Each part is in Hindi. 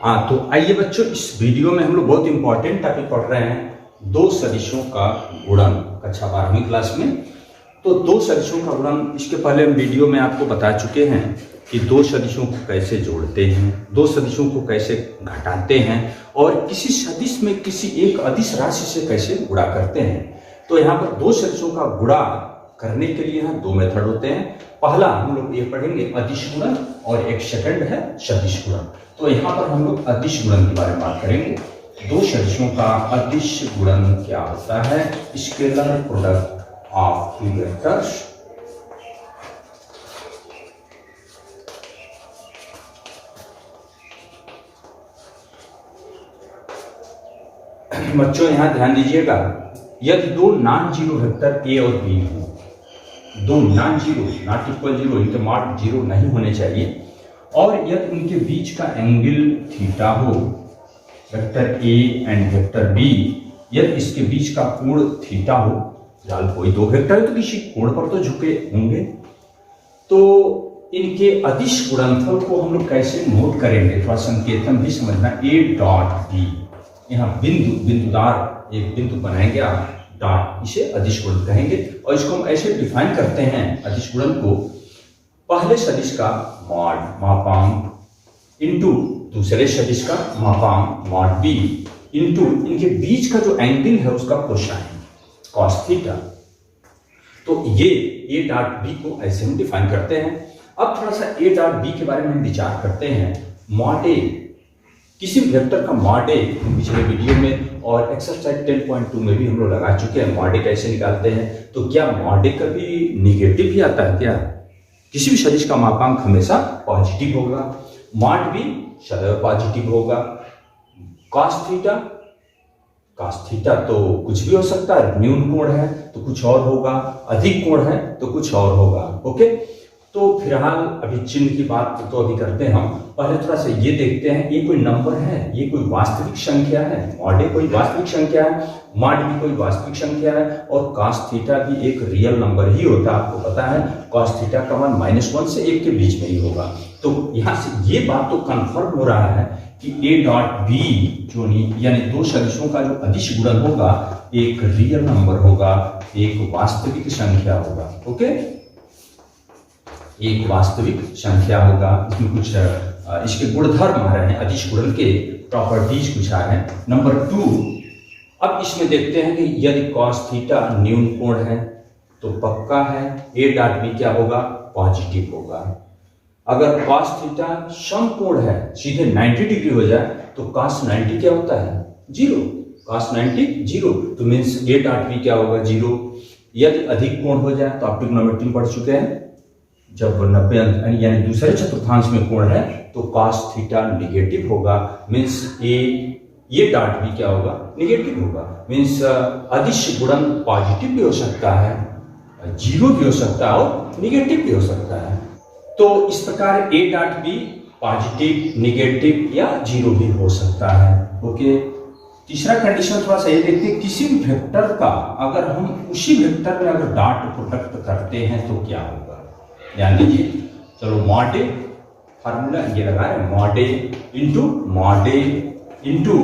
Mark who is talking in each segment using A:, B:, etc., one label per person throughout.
A: हाँ, तो आइए बच्चों, इस वीडियो में हम लोग बहुत इंपॉर्टेंट टॉपिक पढ़ रहे हैं, दो सदिशों का गुणन, कक्षा 12वीं क्लास में। तो दो सदिशों का गुणन, इसके पहले हम वीडियो में आपको बता चुके हैं कि दो सदिशों को कैसे जोड़ते हैं, दो सदिशों को कैसे घटाते हैं और किसी सदिश में किसी एक अदिश राशि से कैसे गुणा करते हैं। तो यहाँ पर दो सदिशों का गुणा करने के लिए यहाँ दो मेथड होते हैं। पहला हम लोग ये पढ़ेंगे अदिश गुणन और एक सेकंड है सदिश गुणन। तो यहाँ पर हम लोग अदिश गुणन के बारे में बात करेंगे। दो सदिशों का अदिश गुणन क्या होता है? Scalar product of two vectors बच्चों यहाँ ध्यान दीजिएगा, यदि दो नॉन जीरो वेक्टर ए और बी हो, दो non zero, not equal zero, इनके मॉड जीरो नहीं होने चाहिए, और यदि उनके बीच का एंगल थीटा हो, vector A and vector B, यदि इसके बीच का कोण थीटा हो, फिलहाल कोई दो वेक्टर है तो किसी कोण पर तो झुके होंगे, तो इनके अदिश गुणनफल को हम लोग कैसे नोट करेंगे? थोड़ा संकेतन भी समझना। ए डॉट बी, यहाँ बिंदुदार एक बिंदु बनाएंगे आप, डॉट, इसे अदिश गुणन कहेंगे। और इसको हम ऐसे डिफाइन करते हैं अदिश गुणन को, पहले सदिश का मॉड मापांक इनटू दूसरे सदिश का मापांक मॉड बी इनटू इनके बीच का जो एंगल है उसका कोसाइन कॉस थीटा। तो ये ए डॉट बी को ऐसे हम डिफाइन करते हैं। अब थोड़ा सा ए डॉट बी के बारे में हम विचार करते हैं। मॉड ए, किसी वेक्टर का मॉड ए पिछले वीडियो में और एक्सरसाइज 10.2 में भी हम लोग लगा चुके हैं। मॉड ए कैसे निकालते हैं? तो क्या मॉड ए कभी निगेटिव ही आता है क्या? किसी भी सदिश का मापांक हमेशा पॉजिटिव होगा, मॉड भी सदैव पॉजिटिव होगा। कॉस थीटा तो कुछ भी हो सकता है, न्यून कोण है तो कुछ और होगा, अधिक कोण है तो कुछ और होगा। ओके, तो फिलहाल अभी चिन्ह की बात तो अभी करते हैं हम। पहले थोड़ा सा ये देखते हैं, ये कोई नंबर है, ये कोई वास्तविक संख्या है, मॉड ए कोई वास्तविक संख्या है, मॉड भी कोई वास्तविक संख्या है, और cos थीटा भी एक रियल नंबर ही होता है, आपको पता है। cos थीटा का मान -1 से 1 के बीच में ही होगा। तो यहाँ से ये बात तो कंफर्म हो रहा है कि ए डॉट बी जो यानी दो सदिशों का जो अदिश गुणन होगा एक रियल नंबर होगा, एक वास्तविक संख्या होगा। ओके, एक वास्तविक संख्या होगा। इसमें कुछ इसके गुणधर्म आ रहे हैं, अदिश गुणन के प्रॉपर्टीज कुछ आ रहे हैं। नंबर 2, अब इसमें देखते हैं कि यदि cos थीटा न्यून कोण है तो पक्का है ए डॉट बी क्या होगा? पॉजिटिव होगा। अगर cos थीटा सम कोण है, सीधे 90 डिग्री हो जाए तो cos 90 क्या होता है? 0। cos 90 0, तो मीन्स ए डॉट बी क्या होगा? 0। यदि अधिक कोण हो जाए तो आप ट्रिग्नोमेट्री में पढ़ चुके हैं, जब 90 यानी दूसरे चतुर्थांश में कोण है तो cos थीटा निगेटिव होगा, मीन्स ये डॉट भी क्या होगा? निगेटिव होगा। मीन्स अदिश गुणन पॉजिटिव भी हो सकता है, 0 भी हो सकता है और निगेटिव भी हो सकता है। तो इस प्रकार A dot B positive, negative या 0 भी हो सकता है। ओके, तीसरा कंडीशन थोड़ा सा ये देखते हैं, किसी भी वेक्टर का अगर हम उसी वेक्टर में अगर डॉट प्रोडक्ट करते हैं तो क्या होगा? ध्यान दीजिए। चलो, मॉड ए फार्मूला ये लगा रहे हैं, मॉड ए इंटू मॉड ए इंटू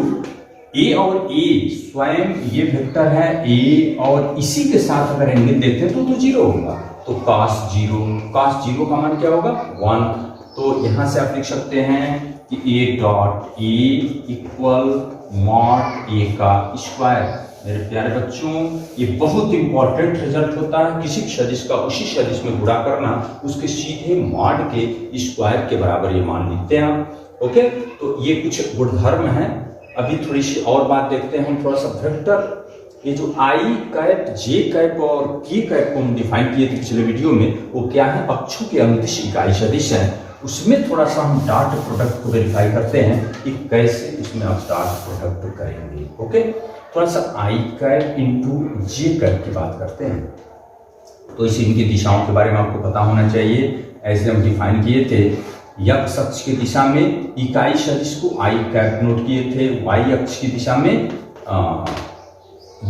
A: ए, और ए स्वयं ये वेक्टर है ए, और इसी के साथ अगर एंगल देखते हैं तो 0 होगा। तो cos 0 का मान क्या होगा? 1। तो यहां से आप लिख सकते हैं कि A dot A equal mod A का स्क्वायर। मेरे प्यारे बच्चों, ये बहुत इंपॉर्टेंट रिजल्ट होता है। किसी सदिश का उसी सदिश में गुणा करना, उसके सीधे मॉड के स्क्वायर के बराबर ये मान लिखते हैं आप। ओके, तो ये कुछ गुणधर्म है। अभी थोड़ी सी और बात देखते हैं हम, थोड़ा सा वेक्टर, ये जो आई कैप, जे कैप और के कैप को हम डिफाइन किए थे पिछले वीडियो में, वो क्या है? अक्षों के अनुदिश इकाई सदिश है। उसमें थोड़ा सा हम डॉट प्रोडक्ट को वेरीफाई करते हैं कि कैसे इसमें आप डॉट प्रोडक्ट करेंगे। ओके, थोड़ा सा आई कैप इंटू जे कैप की बात करते हैं। तो इसे इनकी दिशाओं के बारे में आपको पता होना चाहिए। ऐसे हम डिफाइन किए थे, x अक्ष की दिशा में इकाई सदिश को आई कैप नोट किए थे, y अक्ष की दिशा में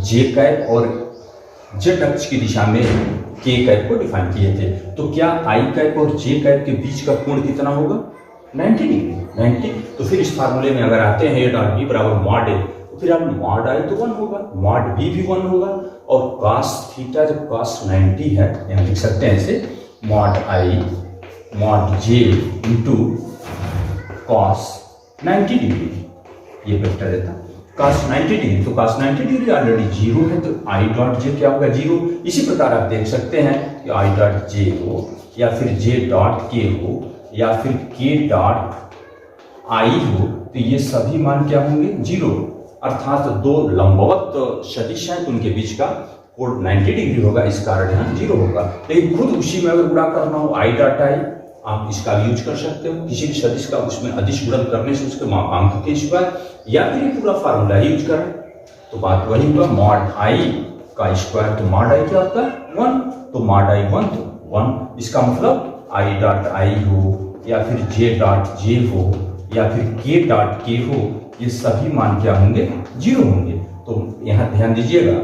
A: जे कैप और z अक्ष की दिशा में के कैप को डिफाइन किए थे। तो क्या आई कैप और जे कैप के बीच का कोण कितना होगा? 90 डिग्री। 90। तो फिर इस फार्मूले में अगर आते हैं a डॉट बी बराबर मॉड ए, तो फिर अब मॉड आई तो 1 होगा, मॉड बी भी 1 होगा, और cos थीटा जब cos 90 है, यहाँ लिख सकते हैं इसे मॉड आई mod J into cos 90 degree, ये वेक्टर देता है cos 90 डिग्री। तो cos 90 डिग्री ऑलरेडी 0 है, तो i डॉट जे क्या होगा 0। इसी प्रकार आप देख सकते हैं कि i डॉट जे हो या फिर j डॉट के हो या फिर k डॉट i हो, तो ये सभी मान क्या होंगे 0, अर्थात दो लंबवत सदिश हैं तो उनके बीच का कोण 90 डिग्री होगा, इस कारण यहाँ 0 होगा। लेकिन खुद उसी में अगर गुणा करना हो i डॉट i, आप इसका भी यूज कर सकते हो, किसी भी सदिश का उसमें अदिश गुणन करने से उसके मापांक के स्क्वायर, या फिर ये पूरा फार्मूला यूज करें तो बात वही हुआ, मॉड आई का स्क्वायर, तो मॉड आई क्या होता है 1, तो मॉड आई 1 तो 1, इसका मतलब आई डॉट आई हो या फिर जे डॉट जे हो या फिर के डॉट के हो, ये सभी मान क्या होंगे 0 होंगे। तो यहाँ ध्यान दीजिएगा,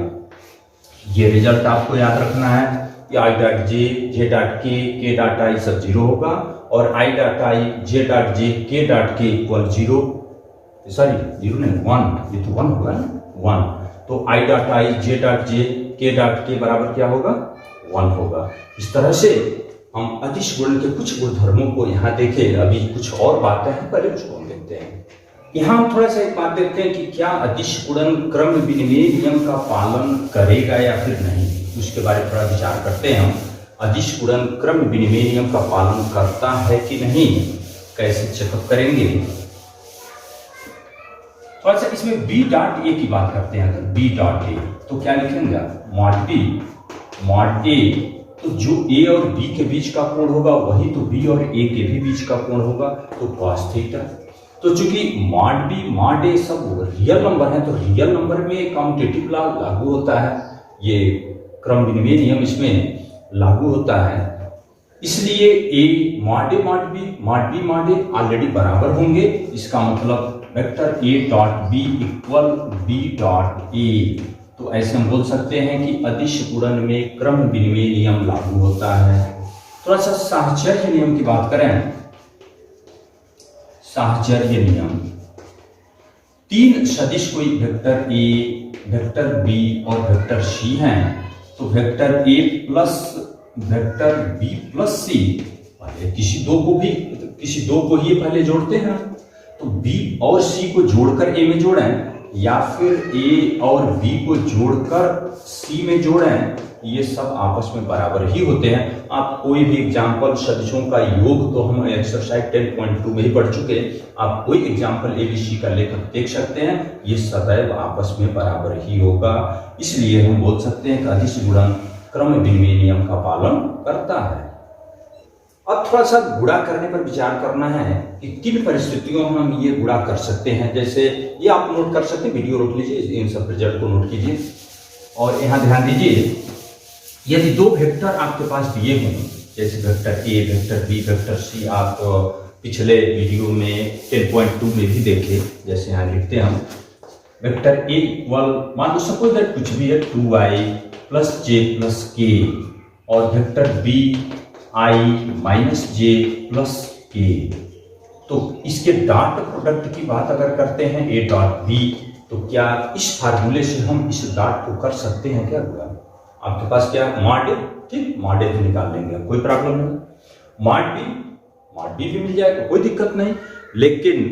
A: ये रिजल्ट आपको याद रखना है कि आई डॉट जे डॉट के डॉट आई सब 0 होगा, और I dot I J dot J के डॉट के इक्वल 0, सॉरी 0 नहीं 1, ये तो 1 होगा ना 1, तो I dot I J dot J के डॉट के बराबर क्या होगा 1 होगा। इस तरह से हम अदिश गुणन के कुछ गुणधर्मों को यहाँ देखें, अभी कुछ और बातें हैं, पहले उसको हम देखते हैं। यहाँ हम थोड़ा सा एक बात देखते हैं कि क्या अदिश गुणन क्रम विनिमय नियम का पालन करेगा या फिर नहीं, उसके बारे में थोड़ा विचार करते हैं हम। अदिश गुणन क्रम विनिमय नियम का पालन करता है कि नहीं, कैसे चेकअप करेंगे। थोड़ा सा इसमें बी डॉट ए की बात करते हैं, अगर बी डॉट ए तो क्या लिखेंगे मॉड बी मॉड ए, तो जो ए और बी के बीच का कोण होगा वही तो बी और ए के भी बीच का कोण होगा, तो cos थीटा। तो चूंकि मॉड बी मॉड ए सब रियल नंबर है, तो रियल नंबर में कम्यूटेटिव लॉ लागू होता है, ये क्रम विनिमय नियम इसमें लागू होता है, इसलिए A mod B mod A already बराबर होंगे। इसका मतलब vector A dot B equal B dot A, तो ऐसे हम बोल सकते हैं कि अदिश गुणन में क्रम विनिमय नियम लागू होता है। थोड़ा सा साहचर्य नियम की बात करें, साहचर्य नियम, तीन सदिश कोई वेक्टर ए वेक्टर बी और वेक्टर सी हैं, तो vector A plus vector B plus C, किसी दो को ही पहले जोड़ते हैं, तो बी और सी को जोड़कर ए में जोड़ें या फिर ए और बी को जोड़कर सी में जोड़ें, ये सब आपस में बराबर ही होते हैं। आप कोई भी एग्जाम्पल सदिशों का योग तो हम एक्सरसाइज 10.2 में ही पढ़ चुके हैं, आप कोई एग्जाम्पल एबीसी का लेकर देख सकते हैं, ये सदैव आपस में बराबर ही होगा। इसलिए हम बोल सकते हैं कि अदिश गुणन क्रम विनिमय नियम का पालन करता है। अब थोड़ा सा गुणा करने पर विचार करना है कि किन परिस्थितियों में हम ये गुणा कर सकते हैं। जैसे ये आप नोट कर सकते हैं, वीडियो रोक लीजिए, इन सब रिजल्ट को नोट कीजिए और यहाँ ध्यान दीजिए, यदि दो वेक्टर आपके पास दिए हों, जैसे vector A vector B vector C, आप पिछले वीडियो में 10.2 में भी देखे, जैसे यहाँ लिखते हैं हम वेक्टर ए इक्वल, मान लो सपोज दैट कुछ भी है 2i प्लस जे प्लस के, और vector B i minus J plus K, तो इसके डॉट प्रोडक्ट की बात अगर करते हैं ए डॉट बी, तो क्या इस फार्मूले से हम इस डॉट को कर सकते हैं क्या गुणा। आपके पास क्या मॉड ए, ठीक मॉड ए तो निकाल लेंगे, कोई प्रॉब्लम नहीं। मॉड बी भी मिल जाएगा, कोई दिक्कत नहीं, लेकिन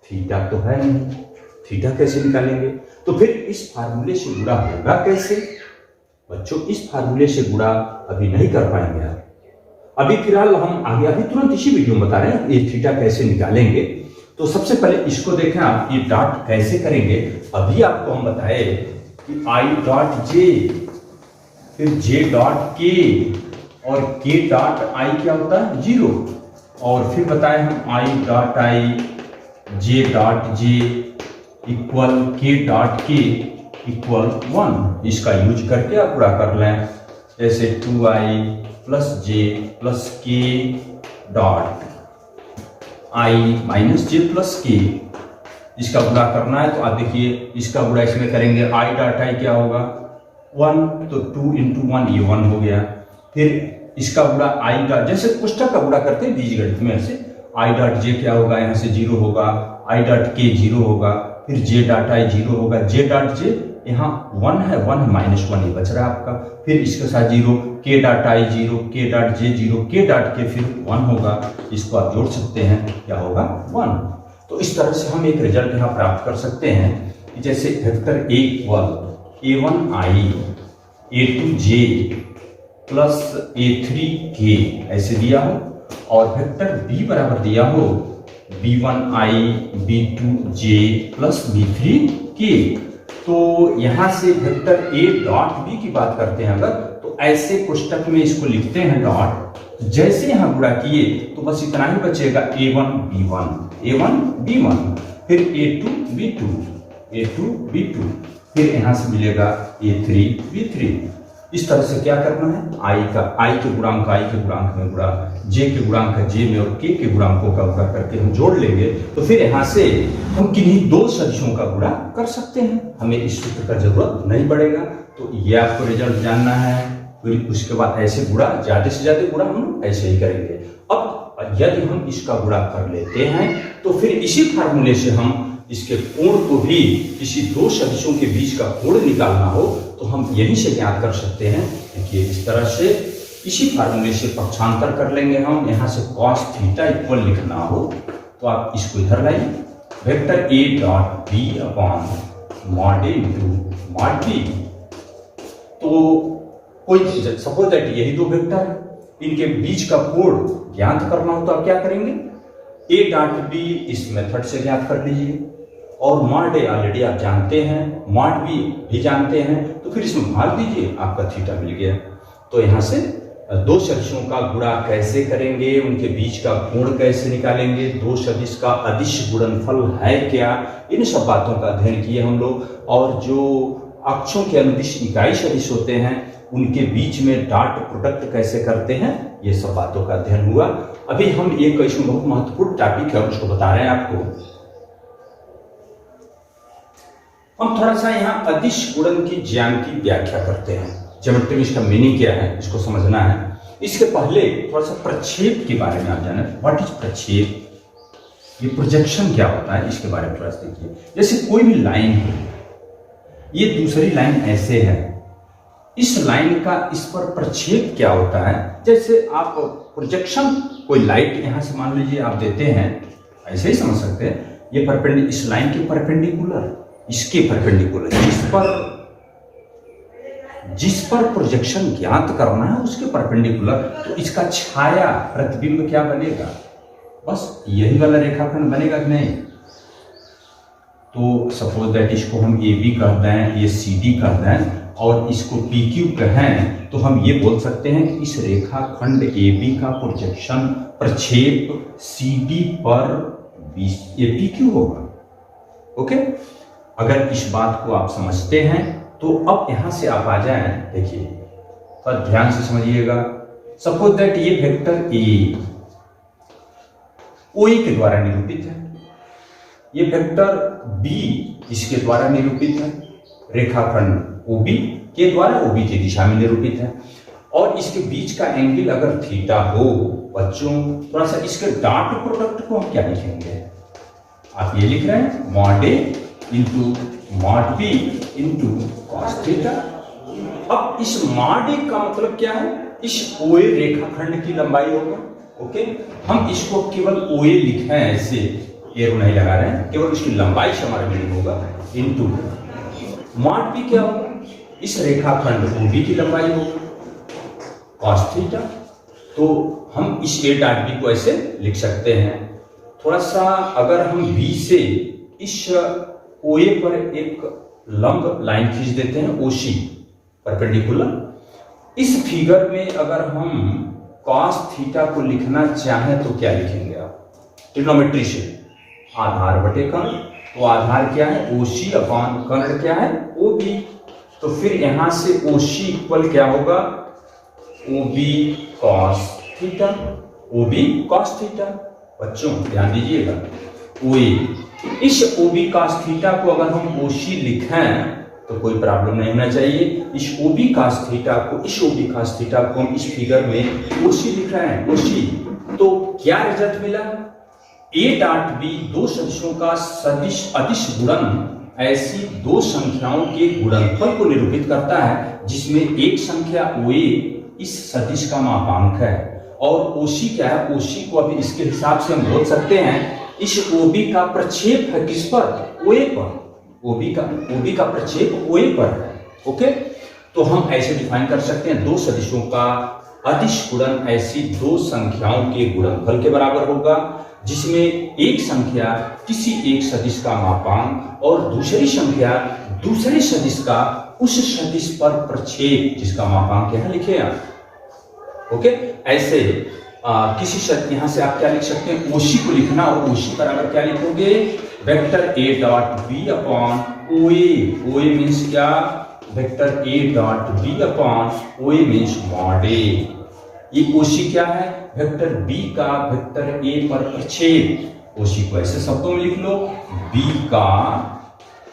A: थीटा तो है नहीं, थीटा कैसे निकालेंगे। तो फिर इस फार्मूले से गुणा होगा कैसे बच्चों, इस फार्मूले से गुणा अभी नहीं कर पाएंगे आप, अभी फिलहाल हम आगे अभी तुरंत इसी वीडियो में बता रहे हैं ये थीटा कैसे निकालेंगे। तो सबसे पहले इसको देखें आप, ये डॉट कैसे करेंगे। अभी आपको हम बताए कि आई डॉट जे, फिर जे डॉट के, और के डॉट आई क्या होता है 0, और फिर बताए हम I dot I J dot J equal के डॉट के इक्वल 1। इसका यूज करके आप पूरा कर लें, जैसे 2i प्लस जे प्लस के dot I minus J plus के, इसका गुणा करना है। तो आप देखिए इसका गुणा इसमें करेंगे, आई डॉट आई क्या होगा 1, तो 2 इंटू 1 ये 1 हो गया। फिर इसका गुणा आई डॉट, जैसे कोष्ठक का गुणा करते हैं बीजगणित में, ऐसे आई डॉट जे क्या होगा, यहाँ से 0 होगा, आई डॉट के 0 होगा, फिर जे डॉट आई 0 होगा, जे डॉट जे यहाँ 1 है, -1 ये बच रहा है आपका, फिर इसके साथ 0, के डॉट आई 0, के डॉट जे 0, के डॉट के फिर 1 होगा, इसको आप जोड़ सकते हैं, क्या होगा 1। तो इस तरह से हम एक रिजल्ट यहाँ प्राप्त कर सकते हैं कि जैसे vector A equal A1i A2j plus A3k ऐसे दिया हो, और वेक्टर B बराबर दिया हो B1i B2j प्लस B3k। तो यहां से वेक्टर A डॉट B की बात करते हैं अगर, तो ऐसे कोष्टक में इसको लिखते हैं डॉट, जैसे यहां गुणा किए तो बस इतना ही बचेगा A1 B1, फिर A2 B2, फिर यहां से मिलेगा A3 B3। इस तरह से क्या करना है, आई के गुणांक में गुणा, जे के गुणांक जे में और के गुणांकों का गुणा करके हम जोड़ लेंगे, तो फिर यहाँ से हम किन्हीं दो सदिशों का गुणा कर सकते हैं, हमें इस सूत्र का जरूरत नहीं पड़ेगा। तो ये आपको रिजल्ट जानना है, फिर उसके बाद ऐसे गुणा, ज्यादा से ज्यादा गुणा हम ऐसे ही करेंगे। अब यदि हम इसका गुणा कर लेते हैं तो फिर इसी फार्मूले से हम इसके कोण को भी, किसी दो सदिशों के बीच का कोण निकालना हो तो हम यहीं से ज्ञात कर सकते हैं। देखिए इस तरह से इसी फार्मूले से पक्षांतर कर लेंगे हम। यहाँ से cos थीटा इक्वल लिखना हो तो आप इसको इधर लाइए, vector A dot B upon mod A into mod B। तो कोई सपोज दैट यही दो वेक्टर है, इनके बीच का कोण ज्ञात करना हो तो आप क्या करेंगे, A डॉट B इस मेथड से ज्ञात कर लीजिए, और मॉड A ऑलरेडी आप जानते हैं, मॉड B भी जानते हैं, तो फिर इसमें भाग दीजिए, आपका थीटा मिल गया। तो यहाँ से दो सदिशों का गुणा कैसे करेंगे, उनके बीच का कोण कैसे निकालेंगे, दो सदिश का अदिश गुणनफल है क्या, इन सब बातों का अध्ययन किए हम लोग। और जो अक्षों के अनुदिश इकाई सदिश होते हैं उनके बीच में डॉट प्रोडक्ट कैसे करते हैं, ये सब बातों का अध्ययन हुआ। अभी हम एक इसमें बहुत महत्वपूर्ण टॉपिक है उसको बता रहे हैं आपको। हम थोड़ा सा यहाँ अदिश गुणन की ज्यामिति व्याख्या करते हैं, ज्योमेट्री में इसका मीनिंग क्या है इसको समझना है। इसके पहले थोड़ा सा प्रक्षेप के बारे में आप जाने, व्हाट इज प्रक्षेप, ये प्रोजेक्शन क्या होता है, इसके बारे में थोड़ा सा देखिए। जैसे कोई भी लाइन है, ये दूसरी लाइन ऐसे है, इस लाइन का इस पर प्रक्षेप क्या होता है। जैसे आप प्रोजेक्शन, कोई लाइट यहां से मान लीजिए आप देते हैं, ऐसे ही समझ सकते हैं, ये इस लाइन के परपेंडिकुलर, इसके परपेंडिकुलर, जिस पर प्रोजेक्शन ज्ञात करना है उसके परपेंडिकुलर, तो इसका छाया प्रतिबिंब क्या बनेगा, बस यही वाला रेखाखंड बनेगा कि नहीं। तो सपोज दैट इसको हम AB कह दें, ये CD कह दें, और इसको PQ कहें, तो हम ये बोल सकते हैं कि इस रेखाखंड AB का प्रोजेक्शन प्रक्षेप CD पर ये PQ होगा। ओके, अगर इस बात को आप समझते हैं तो अब यहां से आप आ जाएं, देखिए पर ध्यान से समझिएगा। सपोज दैट ये वेक्टर A OA के द्वारा निरूपित है, ये वेक्टर B इसके द्वारा निरूपित है, रेखाखंड OB के द्वारा OB की दिशा में निरूपित है, और इसके बीच का एंगल अगर थीटा हो, बच्चों थोड़ा सा इसके डॉट प्रोडक्ट को हम क्या लिखेंगे, आप ये लिख रहे हैं mod A into mod B into cos theta. अब इस मॉड A का मतलब क्या है, इस OA रेखाखंड की लंबाई होगा। ओके, हम इसको केवल OA लिखे हैं, ऐसे एरो नहीं लगा रहे हैं, केवल इसकी लंबाई से हमारा मीनिंग होगा, इंटू मॉड B क्या होगा, इस रेखाखंड OB की लंबाई होगी, कॉस थीटा। तो हम इस A डॉट B को ऐसे लिख सकते हैं। थोड़ा सा अगर हम B से इस OA पर एक लंब लाइन खींच देते हैं, OC परपेंडिकुलर। इस फिगर में अगर हम cos थीटा को लिखना चाहें तो क्या लिखेंगे आप, ट्रिग्नोमेट्री से आधार बटे कर्ण, तो आधार क्या है OC अपॉन कर्ण क्या है OB। तो फिर यहां से OC इक्वल क्या होगा, OB cos theta, OB cos theta. बच्चों ध्यान दीजिएगा, OA इस OB cos थीटा को अगर हम OC लिखें तो कोई प्रॉब्लम नहीं होना चाहिए। इस OB cos थीटा को, इस OB cos थीटा को हम इस फिगर में OC लिख रहे हैं, OC। तो क्या रिजल्ट मिला, ए डॉट बी दो सदिशों का सदिश अदिश गुणन ऐसी दो संख्याओं के गुणनफल को निरूपित करता है जिसमें एक संख्या OA इस सदिश का मापांक है और OC क्या है, OC को अभी इसके हिसाब से हम बोल सकते हैं इस OB का प्रक्षेप है किस पर, OA पर। OB का प्रक्षेप OA पर है। ओके, तो हम ऐसे डिफाइन कर सकते हैं दो सदिशों का अदिश गुणन ऐसी दो संख्याओं के गुणनफल के बराबर होगा जिसमें एक संख्या किसी एक सदिश का मापांक और दूसरी संख्या दूसरे सदिश का उस सदिश पर प्रक्षेप जिसका मापांक यहां लिखे आप। ओके, ऐसे किसी सदिश, यहां से आप क्या लिख सकते हैं, OC को लिखना और OC बराबर क्या लिखोगे, vector A dot B upon OA। OA means क्या, vector A dot B upon OA means mod A। ये OC क्या है, वेक्टर B का वेक्टर A पर प्रक्षेप। OC को ऐसे शब्दों में लिख लो, B का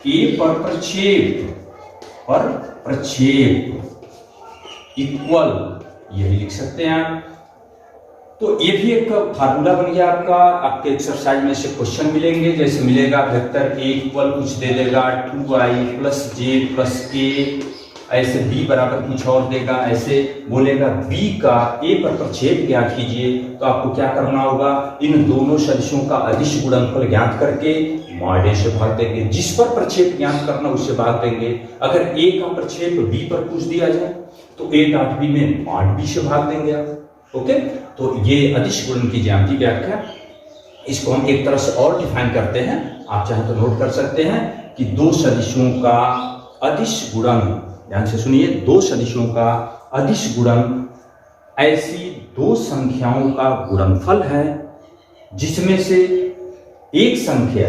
A: A पर प्रक्षेप इक्वल, यही लिख सकते हैं आप। तो ये भी एक फार्मूला बन गया आपका। आपके एक्सरसाइज में से क्वेश्चन मिलेंगे, जैसे मिलेगा वेक्टर A इक्वल कुछ दे देगा 2i plus J plus K, ऐसे B बराबर कुछ और देगा, ऐसे बोलेगा B का A पर प्रक्षेप ज्ञात कीजिए। तो आपको क्या करना होगा, इन दोनों सदिशों का अदिश गुणनफल ज्ञात करके मॉड A से भाग देंगे। जिस पर प्रक्षेप ज्ञात करना उससे भाग देंगे। अगर A का प्रक्षेप B पर पूछ दिया जाए तो A डॉट B में मॉड B से भाग देंगे आप। ओके, तो ये अदिश गुणन की ज्यामितीय व्याख्या, इसको हम एक तरह से और डिफाइन करते हैं, आप चाहे तो नोट कर सकते हैं कि दो सदिशों का अदिश गुणन, ध्यान से सुनिए, दो सदिशों का अदिश गुणन ऐसी दो संख्याओं का गुणनफल है जिसमें से एक संख्या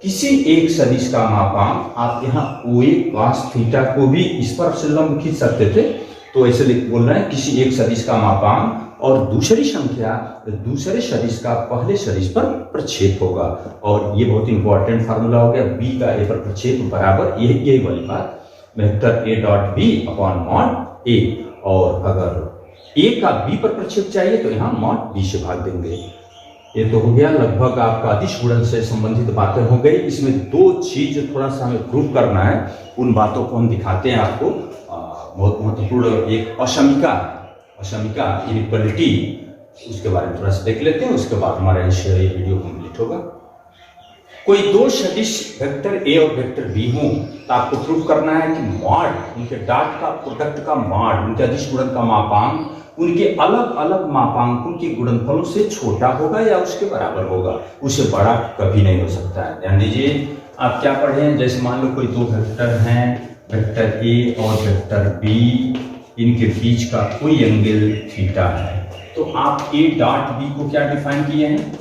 A: किसी एक सदिश का मापांक, आप यहाँ OA cos थीटा को भी इस पर से लंब खींच सकते थे, तो ऐसे बोल रहे हैं किसी एक सदिश का मापांक और दूसरी संख्या दूसरे सदिश का पहले सदिश पर प्रक्षेप होगा। और ये बहुत इंपॉर्टेंट फार्मूला हो गया, B का A पर प्रक्षेप बराबर यही वाली बात, vector A dot B upon mod A। और अगर A का B पर प्रक्षेप चाहिए तो यहाँ मॉड B से भाग देंगे। ये तो हो गया लगभग आपका अदिश गुणन से संबंधित बातें हो गई। इसमें दो चीज थोड़ा सा हमें प्रूव करना है, उन बातों को हम दिखाते हैं आपको। बहुत महत्वपूर्ण एक असामिका इनइक्वालिटी, उसके बारे में थोड़ा सा देख लेते हैं, उसके बाद हमारा ये वीडियो कंप्लीट होगा। कोई दो सदिश वेक्टर A और वेक्टर B हो तो आपको प्रूव करना है कि मॉड, उनके डॉट का प्रोडक्ट का मॉड, उनके अदिश गुणन का मापांक उनके अलग अलग मापांकों के गुणनफलों से छोटा होगा या उसके बराबर होगा, उससे बड़ा कभी नहीं हो सकता है। ध्यान दीजिए, आप क्या पढ़े हैं, जैसे मान लो कोई दो वेक्टर हैं, वेक्टर A और वेक्टर B, इनके बीच का कोई एंगल थीटा है, तो आप A डॉट B को क्या डिफाइन किए हैं,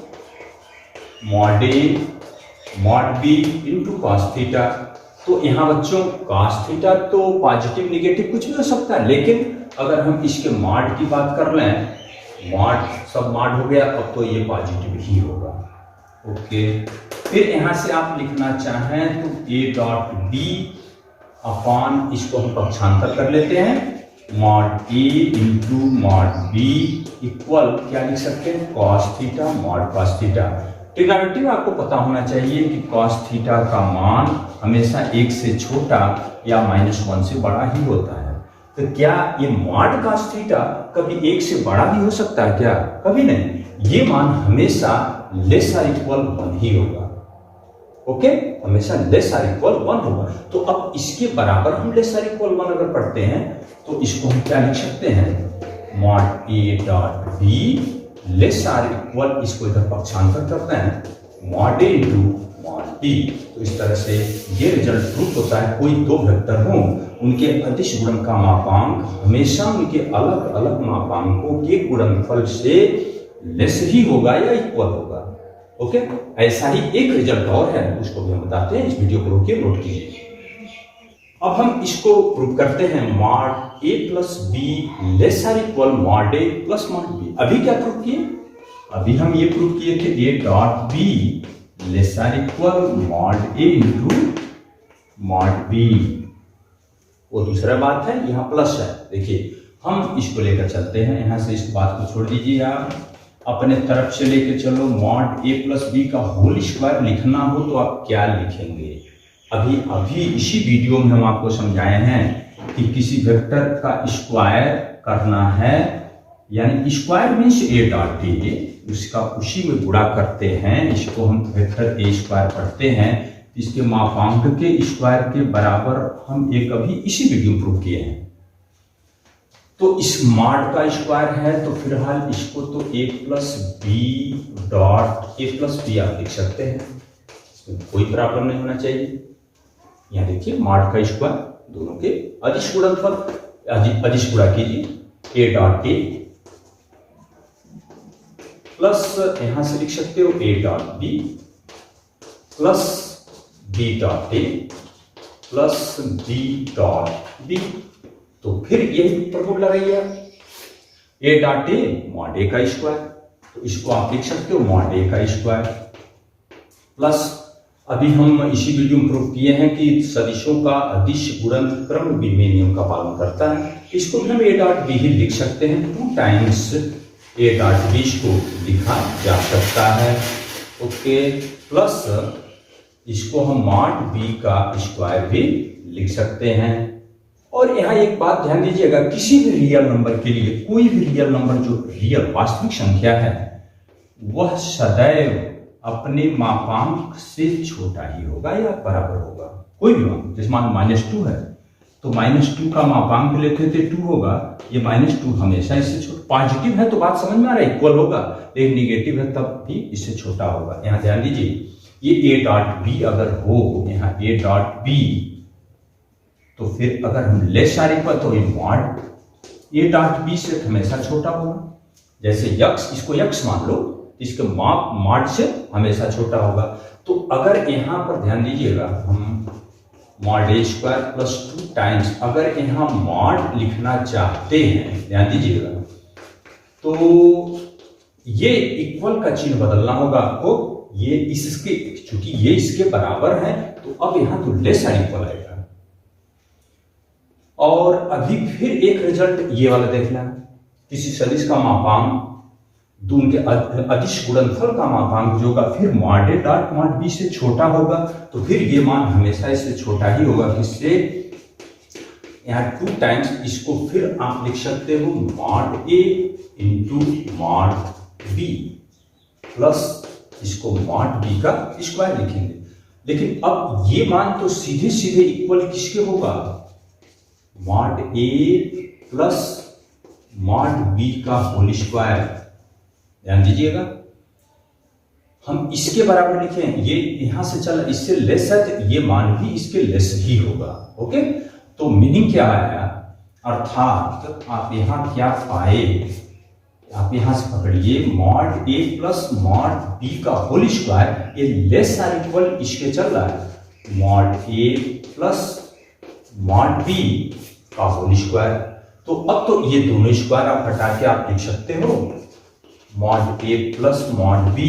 A: mod A mod B into cos theta. तो यहाँ बच्चों कॉस थीटा तो पॉजिटिव निगेटिव कुछ भी हो सकता है, लेकिन अगर हम इसके मॉड की बात कर लें, मॉड सब मॉड हो गया, अब तो ये पॉजिटिव ही होगा। ओके, फिर यहाँ से आप लिखना चाहें तो A डॉट B अपॉन, इसको हम पक्षांतर कर लेते हैं, mod A into mod B equal क्या लिख सकते हैं, cos theta mod cos theta. Trigonometry में आपको पता होना चाहिए कि कॉस थीटा का मान हमेशा 1 से छोटा या -1 से बड़ा ही होता है। तो क्या ये मॉड कॉस थीटा कभी 1 से बड़ा भी हो सकता है क्या, कभी नहीं, ये मान हमेशा लेस और इक्वल 1 ही होगा। ओके, हमेशा लेस और इक्वल 1 होगा। तो अब इसके बराबर हम लेस और इक्वल 1 अगर पढ़ते हैं तो इसको हम क्या लिख सकते हैं, mod A dot B less or equal, इसको इधर पक्षांतर करते हैं, mod A into mod B। तो इस तरह से ये रिजल्ट प्रूफ होता है, कोई दो वेक्टर हों, उनके अदिश गुणन का मापांक हमेशा उनके अलग अलग मापांकों के गुणनफल से लेस ही होगा या इक्वल होगा। ओके, ऐसा ही एक रिजल्ट और है, उसको भी हम बताते हैं, इस वीडियो को रोकिए, नोट कीजिए। अब हम इसको प्रूव करते हैं, mod A plus B less or equal mod A plus mod B। अभी क्या प्रूव किए, अभी हम ये प्रूव किए कि A dot B less or equal mod A into mod B। वो दूसरा बात है, यहाँ प्लस है। देखिए हम इसको लेकर चलते हैं, यहाँ से इस बात को छोड़ दीजिए आप, अपने तरफ से लेके चलो, मॉड ए प्लस बी का होल स्क्वायर लिखना हो तो आप क्या लिखेंगे? अभी इसी वीडियो में हम आपको समझाए हैं कि किसी वेक्टर का स्क्वायर करना है, यानी स्क्वायर मीन्स ए डॉट ए, उसका उसी में गुणा करते हैं, इसको हम वेक्टर ए स्क्वायर पढ़ते हैं। इसके मापांक के स्क्वायर के बराबर हम एक अभी इसी वीडियो में प्रूव किए हैं। तो इस मॉड का स्क्वायर है तो फिलहाल इसको तो A plus B dot A plus B आप लिख सकते हैं, इसमें कोई प्रॉब्लम नहीं होना चाहिए। यहाँ देखिए मॉड का स्क्वायर, दोनों के अदिश गुणनफल, अदिश गुणा कीजिए, ए डॉट ए प्लस यहां से लिख सकते हो A dot B plus B dot A plus B dot B. तो फिर यही प्रयोग लगाइए, ए डॉट ए मॉड ए का स्क्वायर, तो इसको आप लिख सकते हो मॉड ए का स्क्वायर प्लस, अभी हम इसी वीडियो में प्रूव किए हैं कि सदिशों का अदिश गुणन क्रम विमेय नियम का पालन करता है। इसको भी हम ए डॉट बी ही लिख सकते हैं, 2 टाइम्स ए डॉट बी को लिखा जा सकता है। ओके, प्लस इसको हम मॉड बी का स्क्वायर भी लिख सकते हैं। और यहाँ एक बात ध्यान दीजिएगा, किसी भी रियल नंबर के लिए, कोई भी रियल नंबर जो रियल वास्तविक संख्या है वह सदैव अपने मापांक से छोटा ही होगा या बराबर होगा। कोई भी मान, जैसे मान -2 है तो -2 का मापांक लेते थे 2 होगा, ये -2 हमेशा इससे छोटा। पॉजिटिव है तो बात समझ में आ रहा है, इक्वल होगा, लेकिन निगेटिव है तब भी इससे छोटा होगा। यहाँ ध्यान दीजिए, ये ए डॉट बी अगर हो, यहाँ ए डॉट बी, तो फिर अगर हम लेस आर इक्वल तो ये मॉड ए डॉट बी से हमेशा छोटा होगा। जैसे यक्स, इसको यक्स मान लो, इसके मॉड से हमेशा छोटा होगा। तो अगर यहां पर ध्यान दीजिएगा, हम मॉड ए स्क्वायर प्लस 2 टाइम्स, अगर यहां मॉड लिखना चाहते हैं, ध्यान दीजिएगा, तो ये इक्वल का चिन्ह बदलना होगा आपको। ये इसके, चूंकि ये इसके बराबर है तो अब यहां तो लेस आर इक्वल आएगा। और अभी फिर एक रिजल्ट ये वाला देखना, किसी सदिश का मापांक उनके अदिश गुणनफल का मापांक जो होगा फिर mod A dot mod B से छोटा होगा, तो फिर ये मान हमेशा इससे छोटा ही होगा। किससे? यहाँ 2 टाइम्स, इसको फिर आप लिख सकते हो मॉड ए इंटू मॉड बी प्लस इसको मॉड बी का स्क्वायर लिखेंगे। लेकिन अब ये मान तो सीधे सीधे इक्वल किसके होगा? मॉड ए प्लस मॉड बी का होल स्क्वायर। ध्यान दीजिएगा, हम इसके बराबर लिखें, ये यहां से चला, इससे लेस है तो ये मान भी इसके लेस ही होगा। ओके, तो मीनिंग क्या आया? अर्थात आप यहां क्या पाए, आप यहां से पकड़िए, मॉड ए प्लस मॉड बी का होल स्क्वायर, ये लेस आर इक्वल इसके चल रहा है मॉड ए प्लस मॉड बी का होल स्क्वायर। तो अब तो ये दोनों स्क्वायर आप हटा के आप लिख सकते हो मॉड ए प्लस मॉड बी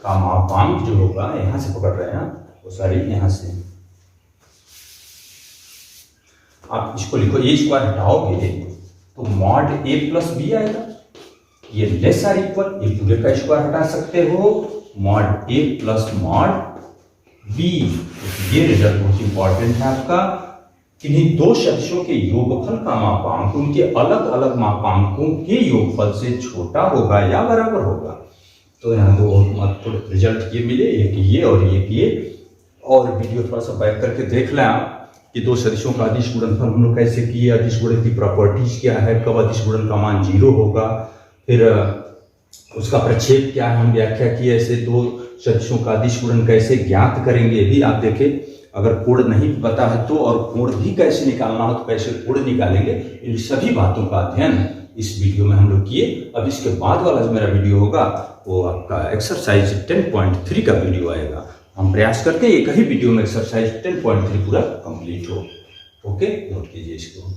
A: का मापांक जो होगा, यहां से पकड़ रहे हैं वो सारी, यहां से आप इसको लिखो, ए स्क्वायर हटाओगे तो मॉड ए प्लस बी आएगा, ये लेस आर इक्वल, ये पूरे का स्क्वायर हटा सकते हो मॉड ए प्लस मॉड बी। ये रिजल्ट बहुत इंपॉर्टेंट है आपका। इन्हीं 2 सदिशों के योगफल का मापांक उनके अलग अलग मापांकों के योगफल से छोटा होगा या बराबर होगा। तो यहाँ 2 महत्वपूर्ण रिजल्ट ये मिले, एक ये और एक ये। और वीडियो थोड़ा सा बैक करके देख लें आप कि 2 सदिशों का अदिश गुणनफल हम लोग कैसे किए, अदिश गुणन की प्रॉपर्टीज क्या है, कब अदिश गुणन का मान 0 होगा, फिर उसका प्रक्षेप क्या है, हम व्याख्या किए। ऐसे 2 सदिशों का अदिश गुणन कैसे ज्ञात करेंगे ये भी आप देखें। अगर कोण नहीं पता है तो, और कोण भी कैसे निकालना हो तो कैसे कोण निकालेंगे, इन सभी बातों का अध्ययन इस वीडियो में हम लोग किए। अब इसके बाद वाला जो मेरा वीडियो होगा वो आपका एक्सरसाइज 10.3 का वीडियो आएगा। हम प्रयास करते हैं एक ही वीडियो में एक्सरसाइज 10.3 पूरा कंप्लीट हो। ओके, नोट कीजिए इसको।